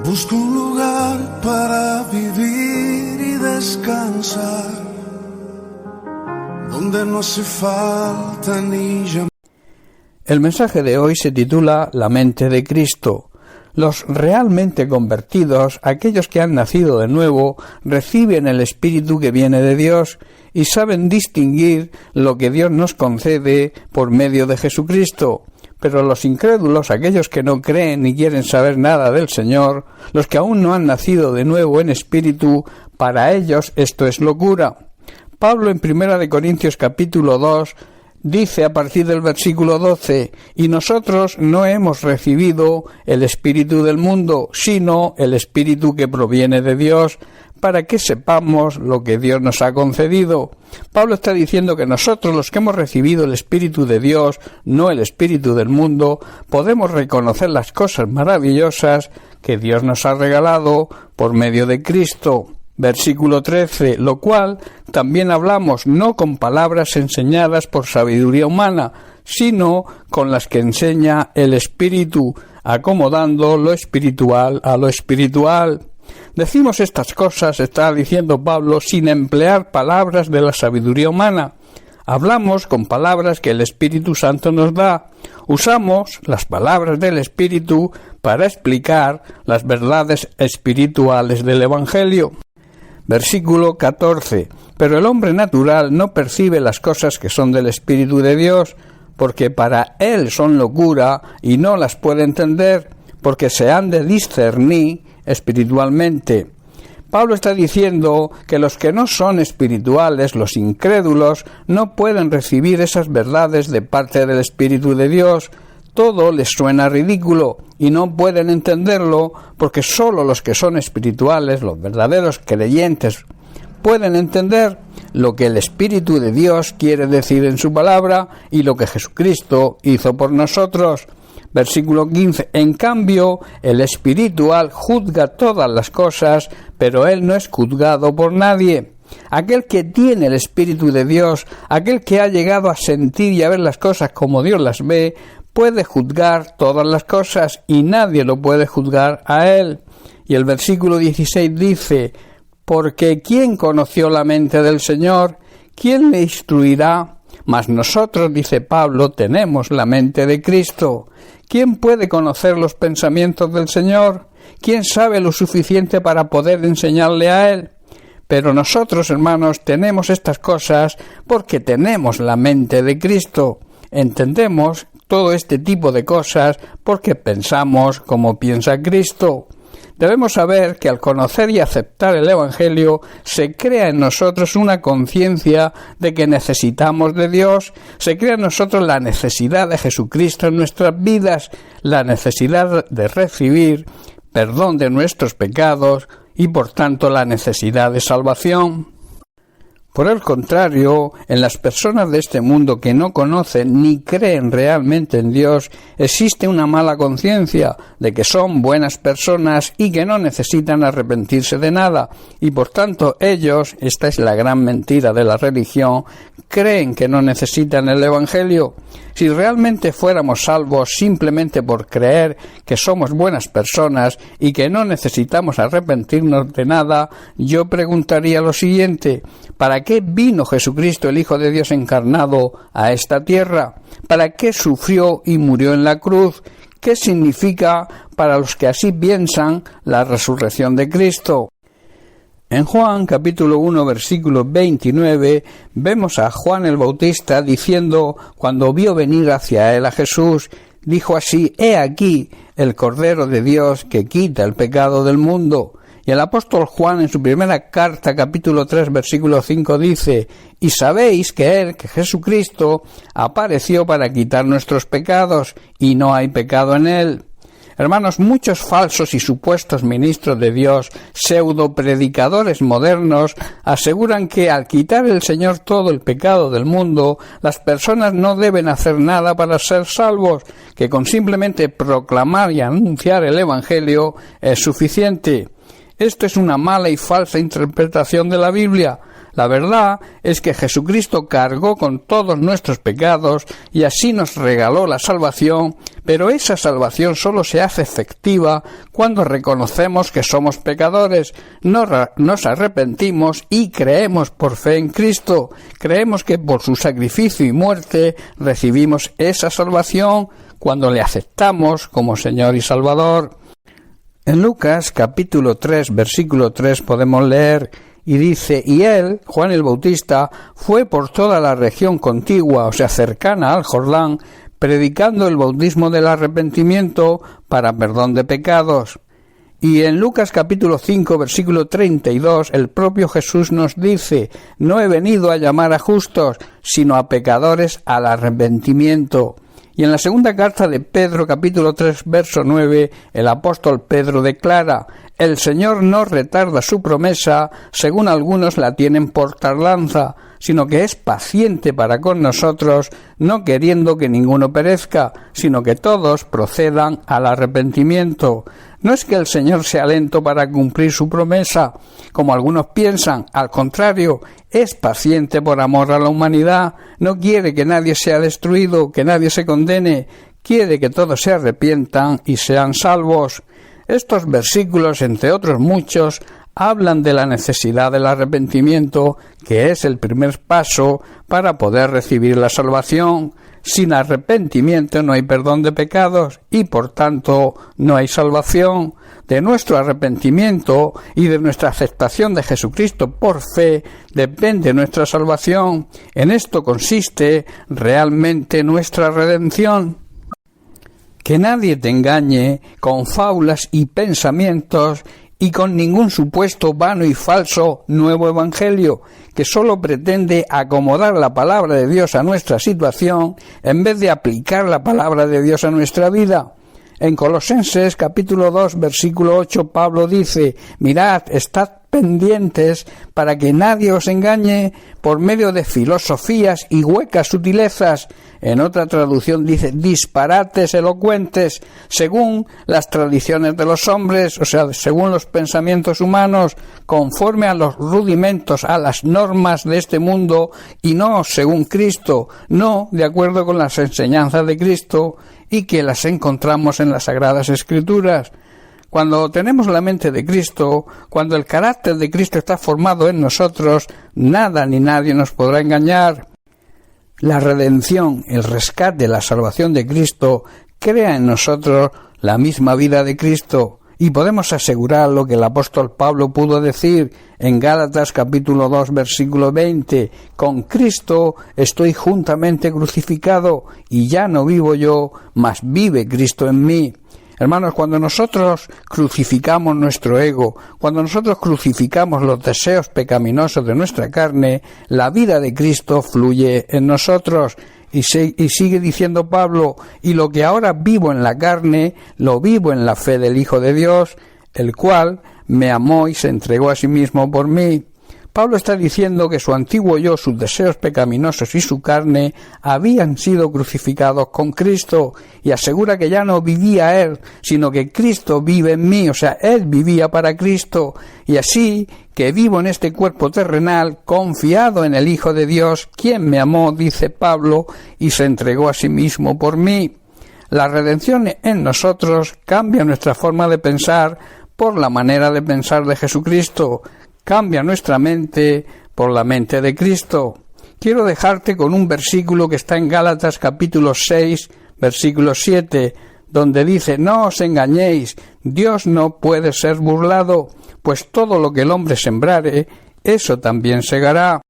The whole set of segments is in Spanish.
Busco un lugar para vivir y descansar, donde no hace falta ni llamar. El mensaje de hoy se titula La mente de Cristo. Los realmente convertidos, aquellos que han nacido de nuevo, reciben el Espíritu que viene de Dios y saben distinguir lo que Dios nos concede por medio de Jesucristo. Pero los incrédulos, aquellos que no creen ni quieren saber nada del Señor, los que aún no han nacido de nuevo en espíritu, para ellos esto es locura. Pablo en 1 Corintios capítulo 2 dice a partir del versículo 12: y nosotros no hemos recibido el espíritu del mundo, sino el espíritu que proviene de Dios, para que sepamos lo que Dios nos ha concedido. Pablo está diciendo que nosotros, los que hemos recibido el Espíritu de Dios, no el espíritu del mundo, podemos reconocer las cosas maravillosas que Dios nos ha regalado por medio de Cristo. Versículo 13, lo cual también hablamos no con palabras enseñadas por sabiduría humana, sino con las que enseña el Espíritu, acomodando lo espiritual a lo espiritual. Decimos estas cosas, está diciendo Pablo, sin emplear palabras de la sabiduría humana. Hablamos con palabras que el Espíritu Santo nos da. Usamos las palabras del Espíritu para explicar las verdades espirituales del Evangelio. Versículo 14. Pero el hombre natural no percibe las cosas que son del Espíritu de Dios, porque para él son locura y no las puede entender, porque se han de discernir espiritualmente. Pablo está diciendo que los que no son espirituales, los incrédulos, no pueden recibir esas verdades de parte del Espíritu de Dios. Todo les suena ridículo y no pueden entenderlo, porque solo los que son espirituales, los verdaderos creyentes, pueden entender lo que el Espíritu de Dios quiere decir en su palabra y lo que Jesucristo hizo por nosotros. Versículo 15. En cambio, el espiritual juzga todas las cosas, pero él no es juzgado por nadie. Aquel que tiene el Espíritu de Dios, aquel que ha llegado a sentir y a ver las cosas como Dios las ve, puede juzgar todas las cosas y nadie lo puede juzgar a él. Y el versículo 16 dice: porque ¿quién conoció la mente del Señor? ¿Quién le instruirá? Mas nosotros, dice Pablo, tenemos la mente de Cristo. ¿Quién puede conocer los pensamientos del Señor? ¿Quién sabe lo suficiente para poder enseñarle a Él? Pero nosotros, hermanos, tenemos estas cosas porque tenemos la mente de Cristo. Entendemos todo este tipo de cosas porque pensamos como piensa Cristo. Debemos saber que al conocer y aceptar el Evangelio se crea en nosotros una conciencia de que necesitamos de Dios, se crea en nosotros la necesidad de Jesucristo en nuestras vidas, la necesidad de recibir perdón de nuestros pecados y por tanto la necesidad de salvación. Por el contrario, en las personas de este mundo que no conocen ni creen realmente en Dios, existe una mala conciencia de que son buenas personas y que no necesitan arrepentirse de nada, y por tanto ellos, esta es la gran mentira de la religión, creen que no necesitan el Evangelio. Si realmente fuéramos salvos simplemente por creer que somos buenas personas y que no necesitamos arrepentirnos de nada, yo preguntaría lo siguiente: ¿para qué vino Jesucristo, el Hijo de Dios encarnado, a esta tierra? ¿Para qué sufrió y murió en la cruz? ¿Qué significa para los que así piensan la resurrección de Cristo? En Juan capítulo 1 versículo 29 vemos a Juan el Bautista diciendo, cuando vio venir hacia él a Jesús, dijo así: «He aquí el Cordero de Dios que quita el pecado del mundo». Y el apóstol Juan en su primera carta, capítulo 3, versículo 5, dice: «Y sabéis que Él, que Jesucristo, apareció para quitar nuestros pecados, y no hay pecado en Él». Hermanos, muchos falsos y supuestos ministros de Dios, pseudo-predicadores modernos, aseguran que al quitar el Señor todo el pecado del mundo, las personas no deben hacer nada para ser salvos, que con simplemente proclamar y anunciar el Evangelio es suficiente. Esto es una mala y falsa interpretación de la Biblia. La verdad es que Jesucristo cargó con todos nuestros pecados y así nos regaló la salvación, pero esa salvación solo se hace efectiva cuando reconocemos que somos pecadores, nos arrepentimos y creemos por fe en Cristo. Creemos que por su sacrificio y muerte recibimos esa salvación cuando le aceptamos como Señor y Salvador. En Lucas capítulo 3, versículo 3 podemos leer, y dice, y él, Juan el Bautista, fue por toda la región contigua, o sea, cercana al Jordán, predicando el bautismo del arrepentimiento para perdón de pecados. Y en Lucas capítulo 5, versículo 32, el propio Jesús nos dice, no he venido a llamar a justos, sino a pecadores al arrepentimiento. Y en la segunda carta de Pedro, capítulo 3, verso 9, el apóstol Pedro declara, el Señor no retarda su promesa, según algunos la tienen por tardanza, sino que es paciente para con nosotros, no queriendo que ninguno perezca, sino que todos procedan al arrepentimiento. No es que el Señor sea lento para cumplir su promesa, como algunos piensan, al contrario, es paciente por amor a la humanidad, no quiere que nadie sea destruido, que nadie se condene, quiere que todos se arrepientan y sean salvos. Estos versículos, entre otros muchos, hablan de la necesidad del arrepentimiento, que es el primer paso para poder recibir la salvación. Sin arrepentimiento no hay perdón de pecados y, por tanto, no hay salvación. De nuestro arrepentimiento y de nuestra aceptación de Jesucristo por fe depende nuestra salvación. En esto consiste realmente nuestra redención. Que nadie te engañe con fábulas y pensamientos y con ningún supuesto vano y falso nuevo evangelio, que sólo pretende acomodar la palabra de Dios a nuestra situación en vez de aplicar la palabra de Dios a nuestra vida. En Colosenses capítulo 2 versículo 8 Pablo dice, mirad, estad pendientes para que nadie os engañe por medio de filosofías y huecas sutilezas. En otra traducción dice disparates elocuentes, según las tradiciones de los hombres, o sea, según los pensamientos humanos, conforme a los rudimentos, a las normas de este mundo, y no según Cristo, no de acuerdo con las enseñanzas de Cristo, y que las encontramos en las Sagradas Escrituras. Cuando tenemos la mente de Cristo, cuando el carácter de Cristo está formado en nosotros, nada ni nadie nos podrá engañar. La redención, el rescate, la salvación de Cristo crea en nosotros la misma vida de Cristo, y podemos asegurar lo que el apóstol Pablo pudo decir en Gálatas capítulo 2 versículo 20, con Cristo estoy juntamente crucificado, y ya no vivo yo, mas vive Cristo en mí. Hermanos, cuando nosotros crucificamos nuestro ego, cuando nosotros crucificamos los deseos pecaminosos de nuestra carne, la vida de Cristo fluye en nosotros. Y sigue diciendo Pablo, y lo que ahora vivo en la carne, lo vivo en la fe del Hijo de Dios, el cual me amó y se entregó a sí mismo por mí. Pablo está diciendo que su antiguo yo, sus deseos pecaminosos y su carne habían sido crucificados con Cristo, y asegura que ya no vivía él, sino que Cristo vive en mí, o sea, él vivía para Cristo, y así que vivo en este cuerpo terrenal confiado en el Hijo de Dios, quien me amó, dice Pablo, y se entregó a sí mismo por mí. La redención en nosotros cambia nuestra forma de pensar por la manera de pensar de Jesucristo, cambia nuestra mente por la mente de Cristo. Quiero dejarte con un versículo que está en Gálatas capítulo 6, versículo 7, donde dice, no os engañéis, Dios no puede ser burlado, pues todo lo que el hombre sembrare, eso también segará.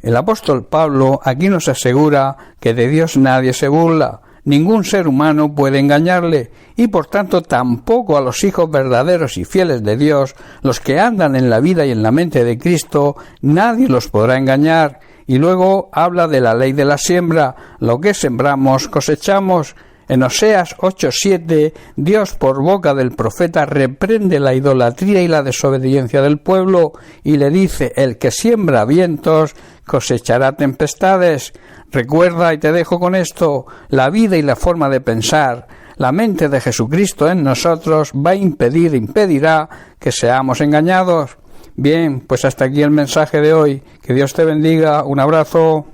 El apóstol Pablo aquí nos asegura que de Dios nadie se burla. Ningún ser humano puede engañarle, y por tanto tampoco a los hijos verdaderos y fieles de Dios, los que andan en la vida y en la mente de Cristo, nadie los podrá engañar. Y luego habla de la ley de la siembra, lo que sembramos cosechamos. En Oseas 8:7, Dios por boca del profeta reprende la idolatría y la desobediencia del pueblo, y le dice, el que siembra vientos cosechará tempestades. Recuerda, y te dejo con esto, la vida y la forma de pensar, la mente de Jesucristo en nosotros va a impedirá que seamos engañados. Bien, pues hasta aquí el mensaje de hoy. Que Dios te bendiga. Un abrazo.